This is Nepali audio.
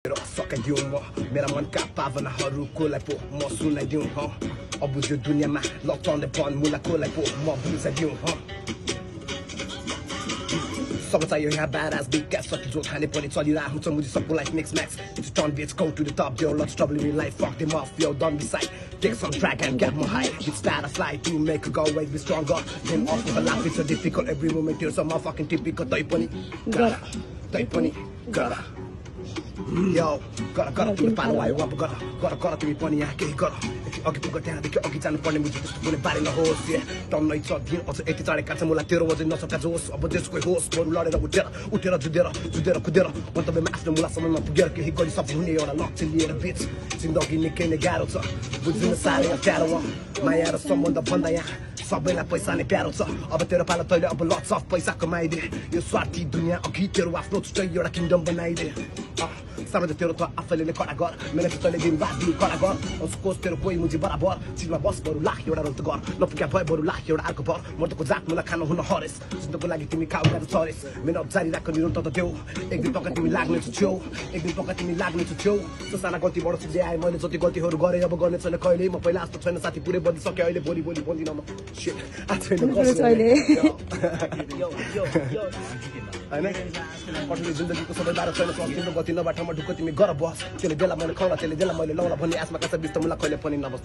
सकाइदिउँ म मेरा मनका भावनाहरूलाई पो म सुनाइदिउँ अब यो दुनियाँमा लचाउने पन मुलाकोलाई पो म बुझाइदिउँ सब चाहियो यहाँ badass big cat सकी जो खाने पनि चलिरहेको हुन्छ मुझे सबको life mix Max it's turn bitch go to the top yo let's trouble in life fuck them off yo don't be side take some drag and get more high it's start a fly to make a go always be stronger then off of a life it's so difficult every moment you're so motherfucking typical तै पनि गर Yo, gotta तिमी पालो आयो अब गर तिमी पनि यहाँ केही गर अघि पुग त्यहाँदेखि अघि जानुपर्ने मुझे त्यस्तो कुनै बारे नहोस् टन्नै छ दिन अझ यति चाँडै काट्छ मलाई तेरो वजन नसका जोस् अब देशकै होस् बरु लडेर उठेर जुधेर कुदेर मन्तव्यमा आफ्नो मुलासम्ममा पुगेर केही गरिसक्नु हुने एउटा लक्ष्य लिएर बिच जिन्दगी निकै नै गाह्रो छ बुझ्नु साह्रै अप्ठ्यारो माया र सम्बन्ध भन्दा यहाँ सबैलाई पैसा नै प्यारो छ अब तेरो पालो तैँले अब लट्स अफ पैसा कमाइदे यो स्वार्थी दुनियाँ अघि तेरो आफ्नो छुट्टै एउटा किङडम बनाइदे सामान्य तेरो त आफैले नै कडा गर मेहनत तैँले दिन रात दिन कडा गर उसको तेरो कोही मुझे बराबर चिजमा बस बरु लाख एउटा रौत गर नपुग्या भए बरु लाख एउटा अर्को भर मर्दको जात मलाई खानु हुन हरेस जिन्दको लागि तिमी खाऊ गरेर छरेस मेहनत जारी राख निरन्तर त देऊ एक दिन पक्का तिमी लाग्नेछु छेउ एक दिन पक्का तिमी लाग्नेछु छेउ त्यो साना गल्तीबाट सिधै आए मैले जति गल्तीहरू गरेँ अब गर्ने छैन कहिले म पहिला जस्तो छैन साथी पुरै बदिसकेँ अहिले भोलि बोल्दिनँ म होइन जिन्दगीको सबै बाह्र छैन तिम्रो गति नबाटोमा ढुक्क तिमी गर बस त्यसले बेला मैले खुवाउला त्यसले बेला मैले लाउला भन्ने आसमा काँचा बिच त मलाई कहिले पनि नबस्